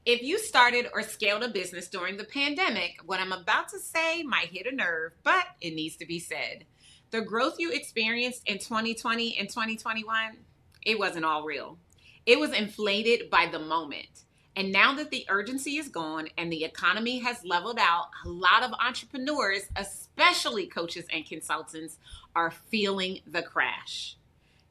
If you started or scaled a business during the pandemic, what I'm about to say might hit a nerve, but it needs to be said. The growth you experienced in 2020 and 2021, it wasn't all real. It was inflated by the moment. And now that the urgency is gone and the economy has leveled out, a lot of entrepreneurs, especially coaches and consultants, are feeling the crash.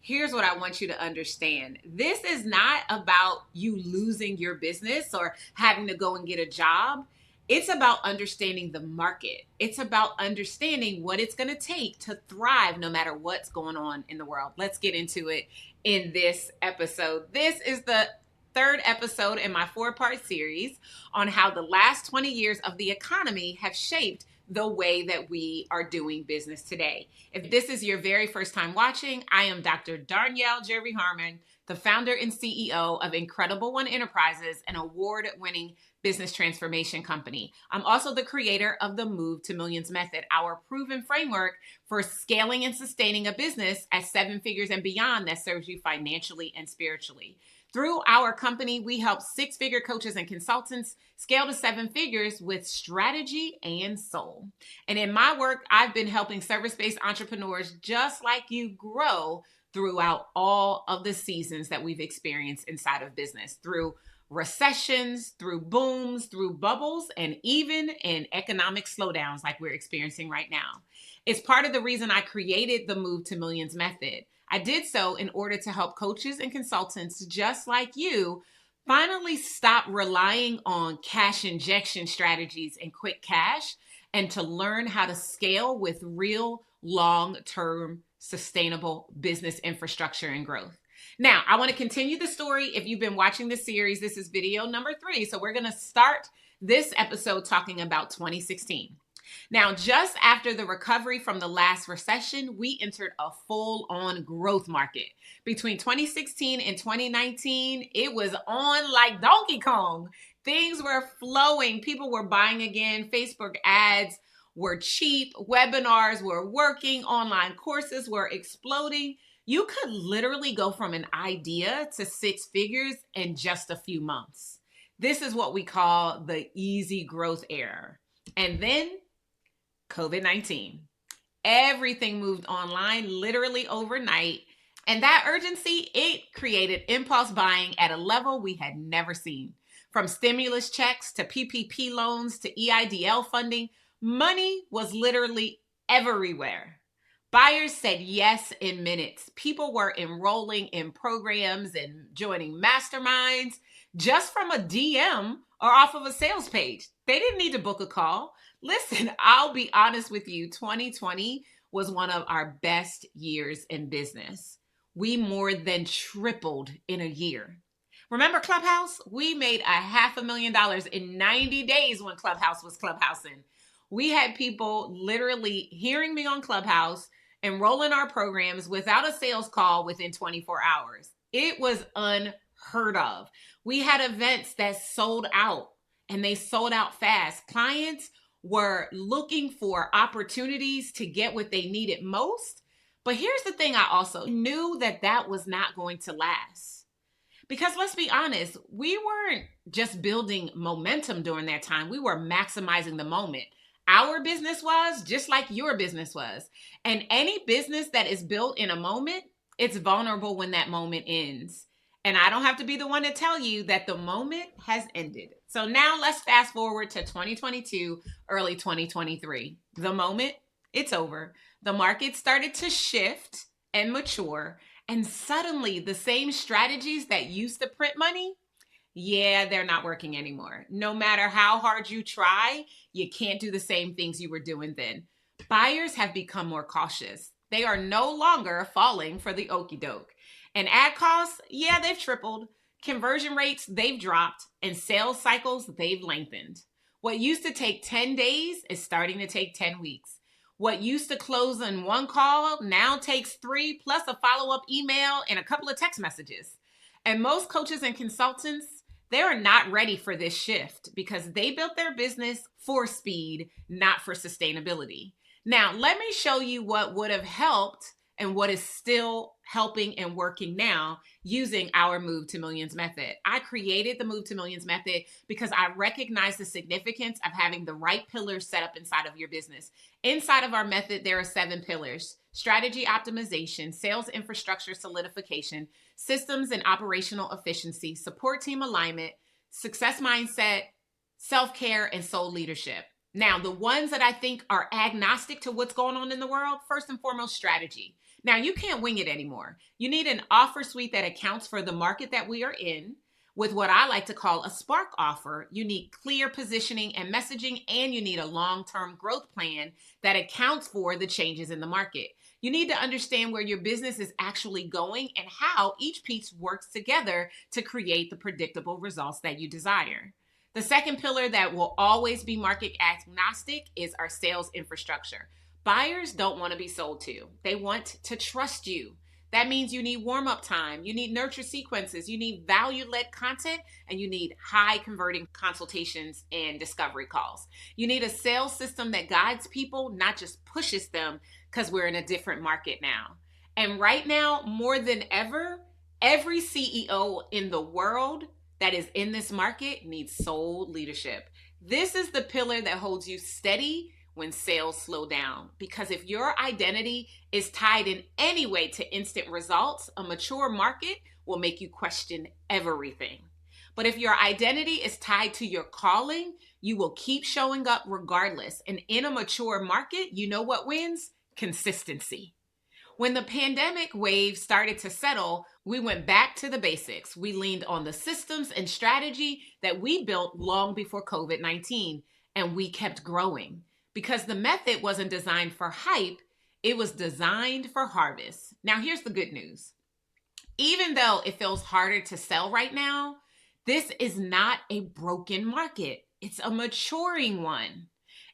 Here's what I want you to understand. This is not about you losing your business or having to go and get a job. It's about understanding the market. It's about understanding what it's going to take to thrive no matter what's going on in the world. Let's get into it in this episode. This is the third episode in my 4-part series on how the last 20 years of the economy have shaped the way that we are doing business today. If this is your very first time watching, I am Dr. Darnyelle Jervey, the founder and CEO of Incredible One Enterprises, an award-winning business transformation company. I'm also the creator of the Move to Millions method, our proven framework for scaling and sustaining a business at 7 figures and beyond that serves you financially and spiritually. Through our company, we help 6-figure coaches and consultants scale to 7 figures with strategy and soul. And in my work, I've been helping service-based entrepreneurs just like you grow throughout all of the seasons that we've experienced inside of business, through recessions, through booms, through bubbles, and even in economic slowdowns like we're experiencing right now. It's part of the reason I created the Move to Millions method. I did so in order to help coaches and consultants just like you finally stop relying on cash injection strategies and quick cash and to learn how to scale with real long-term sustainable business infrastructure and growth. Now, I want to continue the story. If you've been watching this series, this is video number 3. So we're going to start this episode talking about 2016. Now, just after the recovery from the last recession, we entered a full-on growth market. Between 2016 and 2019, it was on like Donkey Kong. Things were flowing. People were buying again. Facebook ads were cheap. Webinars were working. Online courses were exploding. You could literally go from an idea to 6 figures in just a few months. This is what we call the easy growth era. And then COVID-19. Everything moved online literally overnight. And that urgency, it created impulse buying at a level we had never seen. From stimulus checks to PPP loans to EIDL funding, money was literally everywhere. Buyers said yes in minutes. People were enrolling in programs and joining masterminds just from a DM or off of a sales page. They didn't need to book a call. Listen, I'll be honest with you, 2020 was one of our best years in business. We more than tripled in a year. Remember Clubhouse? We made $500,000 in 90 days when Clubhouse was clubhousing. We had people literally hearing me on Clubhouse, enrolling our programs without a sales call within 24 hours. It was unheard of. We had events that sold out, and they sold out fast. Clients were looking for opportunities to get what they needed most. But here's the thing, I also knew that was not going to last. Because let's be honest, we weren't just building momentum during that time. We were maximizing the moment. Our business was just like your business was. And any business that is built in a moment, it's vulnerable when that moment ends. And I don't have to be the one to tell you that the moment has ended. So now let's fast forward to 2022, early 2023. The moment, it's over. The market started to shift and mature. And suddenly the same strategies that used to print money, they're not working anymore. No matter how hard you try, you can't do the same things you were doing then. Buyers have become more cautious. They are no longer falling for the okie doke. And ad costs, they've tripled. Conversion rates, they've dropped. And sales cycles, they've lengthened. What used to take 10 days is starting to take 10 weeks. What used to close in one call now takes 3 plus a follow-up email and a couple of text messages. And most coaches and consultants, they are not ready for this shift because they built their business for speed, not for sustainability. Now, let me show you what would have helped and what is still helping and working now using our Move to Millions method. I created the Move to Millions method because I recognize the significance of having the right pillars set up inside of your business. Inside of our method, there are 7 pillars: strategy optimization, sales infrastructure solidification, systems and operational efficiency, support team alignment, success mindset, self-care, and soul leadership. Now, the ones that I think are agnostic to what's going on in the world, first and foremost, strategy. Now, you can't wing it anymore. You need an offer suite that accounts for the market that we are in with what I like to call a spark offer. You need clear positioning and messaging, and you need a long-term growth plan that accounts for the changes in the market. You need to understand where your business is actually going and how each piece works together to create the predictable results that you desire. The second pillar that will always be market agnostic is our sales infrastructure. Buyers don't want to be sold to. They want to trust you. That means you need warm-up time, you need nurture sequences, you need value-led content, and you need high converting consultations and discovery calls. You need a sales system that guides people, not just pushes them, because we're in a different market now. And right now, more than ever, every CEO in the world that is in this market needs soul leadership. This is the pillar that holds you steady when sales slow down. Because if your identity is tied in any way to instant results, a mature market will make you question everything. But if your identity is tied to your calling, you will keep showing up regardless. And in a mature market, you know what wins? Consistency. When the pandemic wave started to settle, we went back to the basics. We leaned on the systems and strategy that we built long before COVID-19, and we kept growing. Because the method wasn't designed for hype, it was designed for harvest. Now, here's the good news. Even though it feels harder to sell right now, this is not a broken market. It's a maturing one.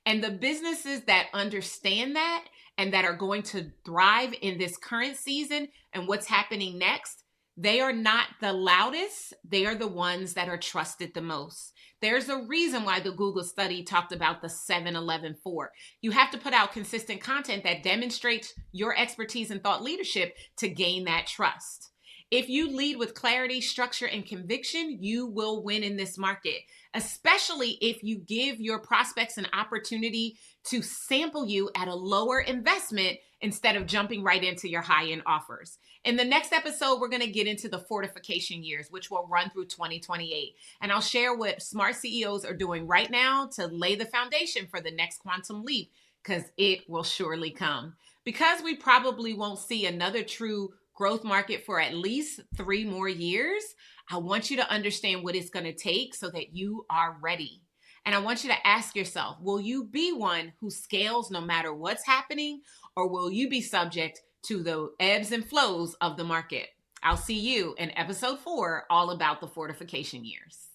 And the businesses that understand that and that are going to thrive in this current season and what's happening next, they are not the loudest. They are the ones that are trusted the most. There's a reason why the Google study talked about the 7-11-4. You have to put out consistent content that demonstrates your expertise and thought leadership to gain that trust. If you lead with clarity, structure, and conviction, you will win in this market, especially if you give your prospects an opportunity to sample you at a lower investment instead of jumping right into your high-end offers. In the next episode, we're going to get into the fortification years, which will run through 2028. And I'll share what smart CEOs are doing right now to lay the foundation for the next quantum leap, because it will surely come. Because we probably won't see another true growth market for at least 3 more years, I want you to understand what it's going to take so that you are ready. And I want you to ask yourself, will you be one who scales no matter what's happening, or will you be subject to the ebbs and flows of the market? I'll see you in episode 4, all about the fortification years.